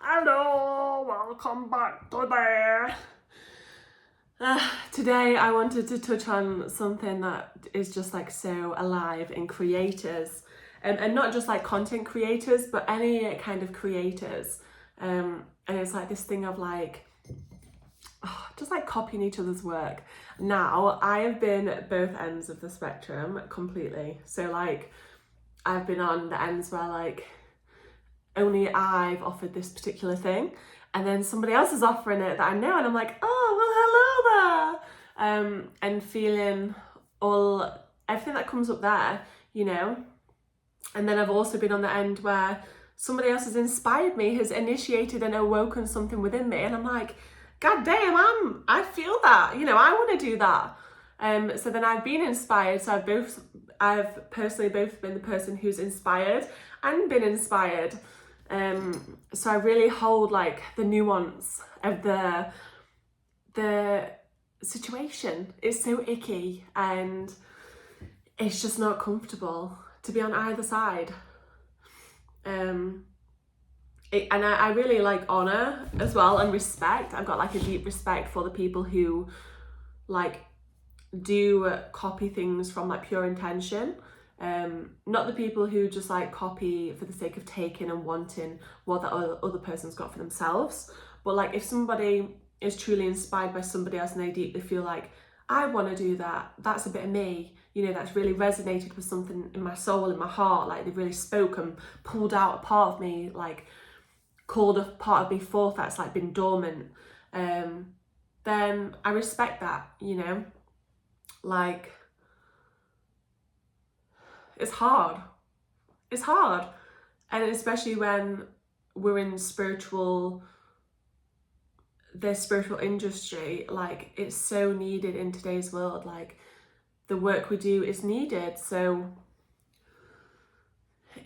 Hello, welcome back today. Today I wanted to touch on something that is just like so alive in creators, and not just like content creators, but any kind of creators. And it's like this thing of like, just like copying each other's work. Now, I have been at both ends of the spectrum completely. So like, I've been on the ends where like, only I've offered this particular thing, and then somebody else is offering it that I know, and I'm like, oh, well, hello there. And feeling everything that comes up there, you know. And then I've also been on the end where somebody else has inspired me, has initiated and awoken something within me, and I'm like, God damn, I feel that, you know, I want to do that. So then I've been inspired. So I've personally both been the person who's inspired and been inspired. So I really hold like the nuance of the situation. It's so icky and it's just not comfortable to be on either side. And I really like honor as well, and respect. I've got like a deep respect for the people who like do copy things from like pure intention. Not the people who just like copy for the sake of taking and wanting what the other person's got for themselves. But like if somebody is truly inspired by somebody else and they deeply feel like, I want to do that, that's a bit of me, you know, that's really resonated with something in my soul, in my heart, like they've really spoken, pulled out a part of me, like called a part of me forth that's like been dormant, then I respect that, you know. Like, it's hard. And especially when we're in the spiritual industry, like it's so needed in today's world. Like the work we do is needed. So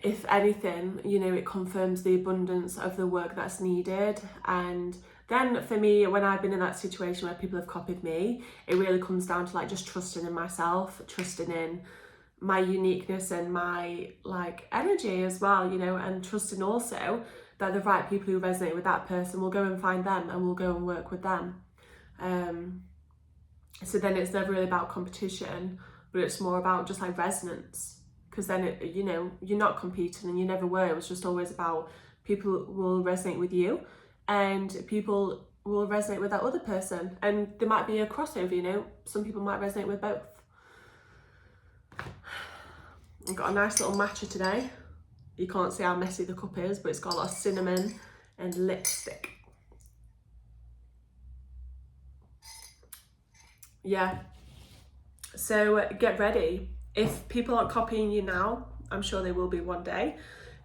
if anything, you know, it confirms the abundance of the work that's needed. And then for me, when I've been in that situation where people have copied me, it really comes down to like just trusting in myself, trusting in my uniqueness and my like energy as well, you know, and trusting also that the right people who resonate with that person will go and find them and will go and work with them. So then it's never really about competition, but it's more about just like resonance. Because then, you know, you're not competing and you never were. It was just always about people will resonate with you and people will resonate with that other person. And there might be a crossover, you know, some people might resonate with both. I've got a nice little matcha today. You can't see how messy the cup is, but it's got a lot of cinnamon and lipstick. Yeah. So get ready. If people aren't copying you now, I'm sure they will be one day.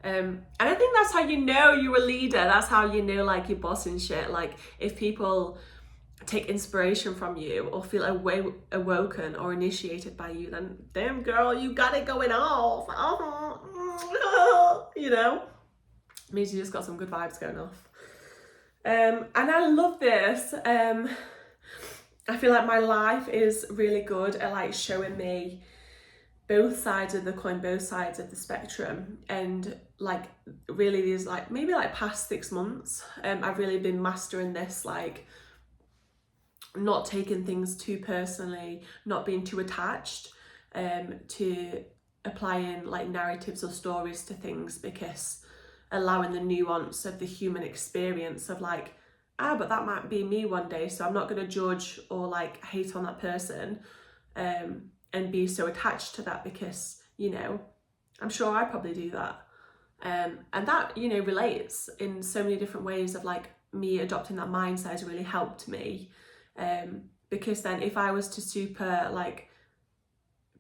And I think that's how you know you're a leader. That's how you know like you're bossing shit. Like if people take inspiration from you or feel awoken or initiated by you, then damn girl, you got it going off. You know, it means you just got some good vibes going off. And I love this. I feel like my life is really good at like showing me both sides of the coin, both sides of the spectrum. And like really these like maybe like past 6 months, I've really been mastering this, like not taking things too personally, not being too attached, to applying like narratives or stories to things, because allowing the nuance of the human experience of like, but that might be me one day, so I'm not going to judge or like hate on that person, and be so attached to that, because, you know, I'm sure I probably do that. And that, you know, relates in so many different ways of like me adopting that mindset has really helped me. Because then if I was to super like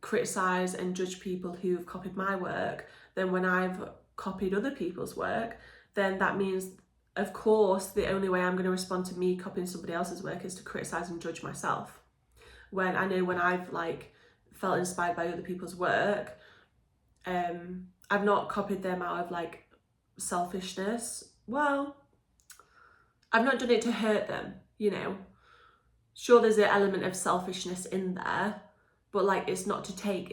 criticize and judge people who've copied my work, then when I've copied other people's work, then that means, of course, the only way I'm going to respond to me copying somebody else's work is to criticize and judge myself. When I know when I've like felt inspired by other people's work, I've not copied them out of like selfishness. Well, I've not done it to hurt them, you know. Sure, there's an element of selfishness in there, but like it's not to take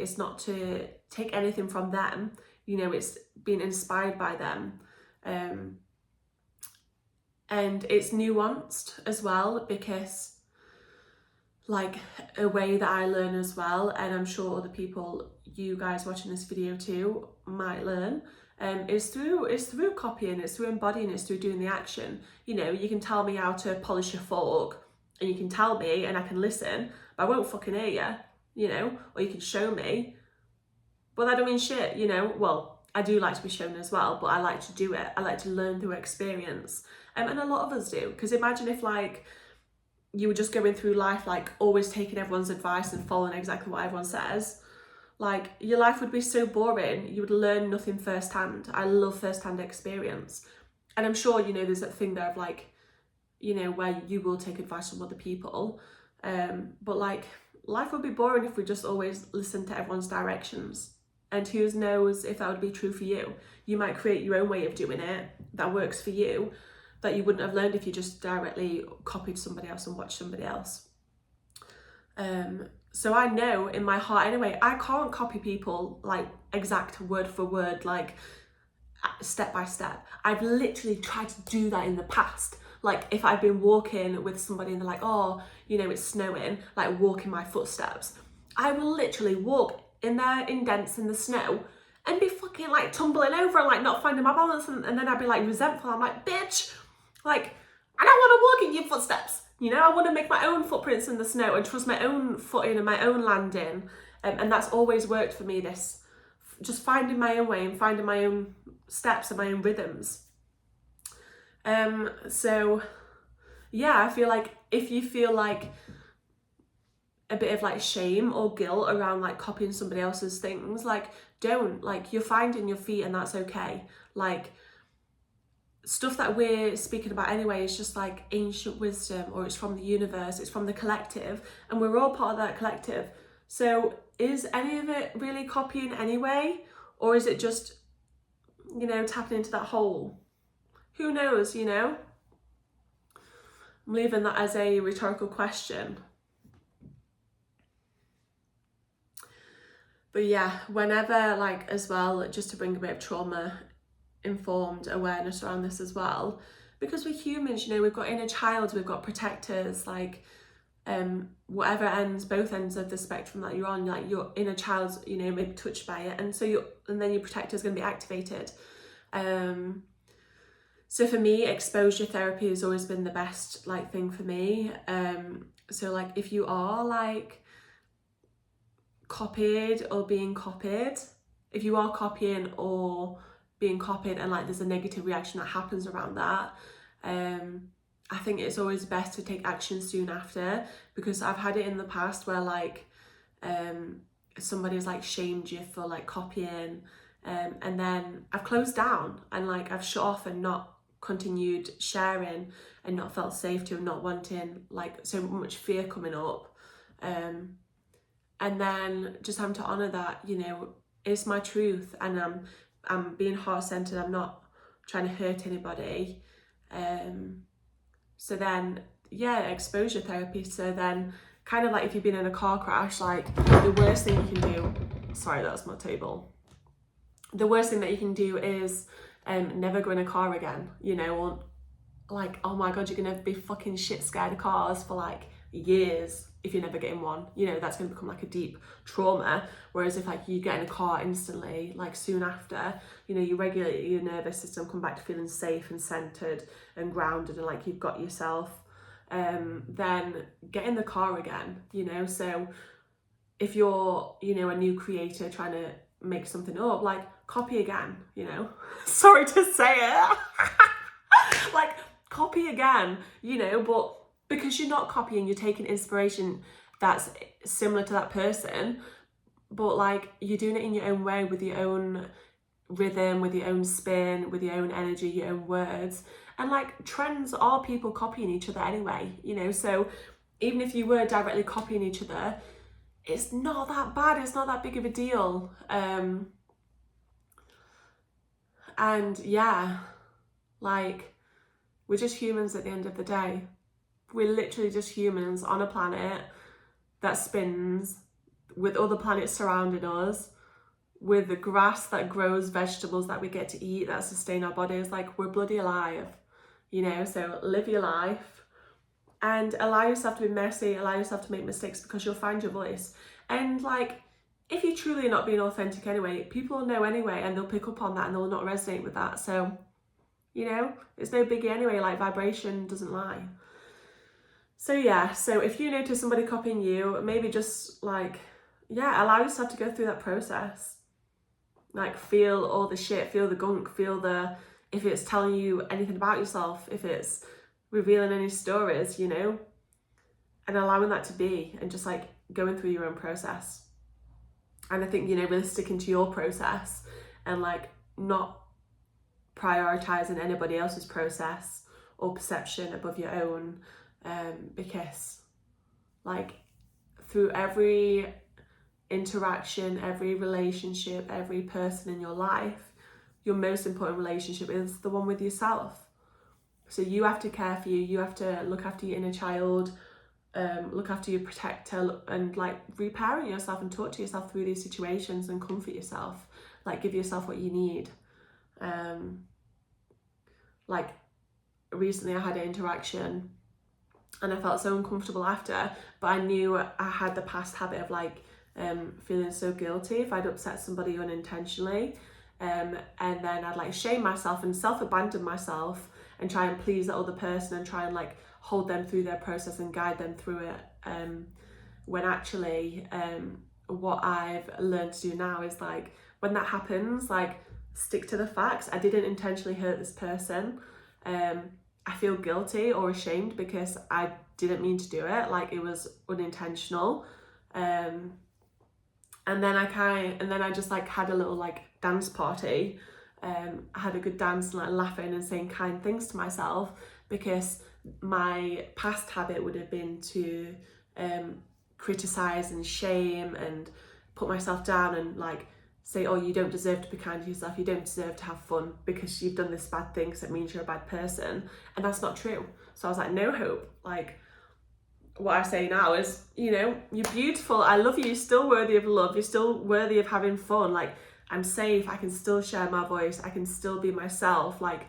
anything from them, you know. It's being inspired by them, And it's nuanced as well, because like a way that I learn as well, and I'm sure other people, you guys watching this video too, might learn, is through copying, it's through embodying, it's through doing the action. You know, you can tell me how to polish a fork, and you can tell me and I can listen, but I won't fucking hear you, you know, or you can show me, but that don't mean shit, you know. Well, I do like to be shown as well, but I like to do it. I like to learn through experience, and a lot of us do, because imagine if like you were just going through life like always taking everyone's advice and following exactly what everyone says. Like, your life would be so boring. You would learn nothing firsthand. I love firsthand experience. And I'm sure, you know, there's that thing there of like, you know, where you will take advice from other people. But like, life would be boring if we just always listened to everyone's directions. And who knows if that would be true for you. You might create your own way of doing it that works for you, that you wouldn't have learned if you just directly copied somebody else and watched somebody else. So I know in my heart anyway, I can't copy people like exact word for word, like step by step. I've literally tried to do that in the past. Like if I've been walking with somebody and they're like, oh, you know, it's snowing, like walk in my footsteps. I will literally walk in their indents in the snow and be fucking like tumbling over and like not finding my balance. And then I'd be like resentful. I'm like, bitch, like, I don't want to walk in your footsteps. You know, I want to make my own footprints in the snow and trust my own footing and my own landing. And that's always worked for me, this just finding my own way and finding my own steps and my own rhythms. So yeah, I feel like if you feel like a bit of like shame or guilt around like copying somebody else's things, like don't, like you're finding your feet and that's okay. Like stuff that we're speaking about anyway is just like ancient wisdom, or it's from the universe, it's from the collective, and we're all part of that collective. So is any of it really copying anyway, or is it just, you know, tapping into that hole? Who knows, you know? I'm leaving that as a rhetorical question. But yeah, whenever, like, as well, just to bring a bit of trauma informed awareness around this as well, because we're humans, you know, we've got inner child, we've got protectors, like whatever ends, both ends of the spectrum that you're on, like your inner child's, you know, maybe touched by it, and so then your protector is going to be activated. So for me, exposure therapy has always been the best like thing for me. So like if you are like copied or being copied, if you are copying or being copied and like there's a negative reaction that happens around that, I think it's always best to take action soon after, because I've had it in the past where like somebody's like shamed you for like copying, and then I've closed down and like I've shut off and not continued sharing and not felt safe to, and not wanting like so much fear coming up, and then just having to honor that, you know, it's my truth and I'm being heart-centered, I'm not trying to hurt anybody. So then, yeah, exposure therapy. So then kind of like if you've been in a car crash, like the worst thing you can do, sorry, that's my table. The worst thing that you can do is never go in a car again, you know, or like, oh my God, you're gonna be fucking shit scared of cars for like years if you're never getting one, you know, that's going to become like a deep trauma. Whereas if like you get in a car instantly, like soon after, you know, you regulate your nervous system, come back to feeling safe and centered and grounded and like you've got yourself, then get in the car again, you know. So if you're, you know, a new creator trying to make something up, like copy again, you know. Sorry to say it. Like copy again, you know, but because you're not copying, you're taking inspiration that's similar to that person, but like you're doing it in your own way, with your own rhythm, with your own spin, with your own energy, your own words. And like trends are people copying each other anyway, you know. So even if you were directly copying each other, it's not that bad, it's not that big of a deal. And yeah, like we're just humans at the end of the day. We're literally just humans on a planet that spins, with other planets surrounding us, with the grass that grows, vegetables that we get to eat that sustain our bodies. Like we're bloody alive, you know, so live your life and allow yourself to be messy, allow yourself to make mistakes, because you'll find your voice. And like, if you truly are not being authentic anyway, people will know anyway, and they'll pick up on that and they'll not resonate with that. So, you know, it's no biggie anyway, like vibration doesn't lie. So yeah, so if you notice somebody copying you, maybe just like, yeah, allow yourself to go through that process. Like, feel all the shit, feel the gunk, feel the, if it's telling you anything about yourself, if it's revealing any stories, you know, and allowing that to be, and just like going through your own process. And I think, you know, really sticking to your process and like not prioritizing anybody else's process or perception above your own, because like through every interaction, every relationship, every person in your life, your most important relationship is the one with yourself. So you have to care for you, you have to look after your inner child, look after your protector, and like reparent yourself and talk to yourself through these situations and comfort yourself, like give yourself what you need. Like recently I had an interaction and I felt so uncomfortable after, but I knew I had the past habit of like feeling so guilty if I'd upset somebody unintentionally, and then I'd like shame myself and self-abandon myself and try and please that other person and try and like hold them through their process and guide them through it, when actually what I've learned to do now is like, when that happens, like stick to the facts. I didn't intentionally hurt this person. I feel guilty or ashamed because I didn't mean to do it, like it was unintentional. And then I just like had a little like dance party. I had a good dance and like laughing and saying kind things to myself, because my past habit would have been to criticize and shame and put myself down and like say, oh, you don't deserve to be kind to yourself, you don't deserve to have fun because you've done this bad thing, so it means you're a bad person. And that's not true. So I was like, no hope. Like, what I say now is, you know, you're beautiful, I love you, you're still worthy of love, you're still worthy of having fun, like I'm safe, I can still share my voice, I can still be myself, like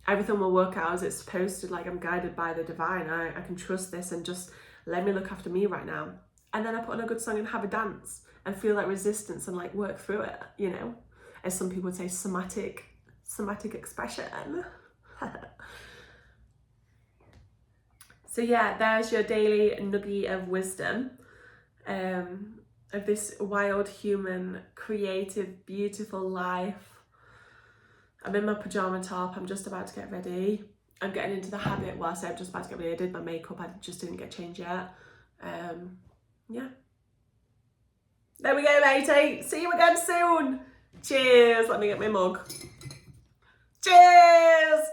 everything will work out as it's supposed to, like I'm guided by the divine, I can trust this, and just let me look after me right now. And then I put on a good song and have a dance and feel that resistance and like work through it, you know, as some people would say, somatic expression. So yeah, there's your daily nugget of wisdom, of this wild, human, creative, beautiful life. I'm in my pajama top, I'm just about to get ready. I'm getting into the habit, well I say I'm just about to get ready, I did my makeup, I just didn't get changed yet. Yeah. There we go, matey. See you again soon. Cheers. Let me get my mug. Cheers.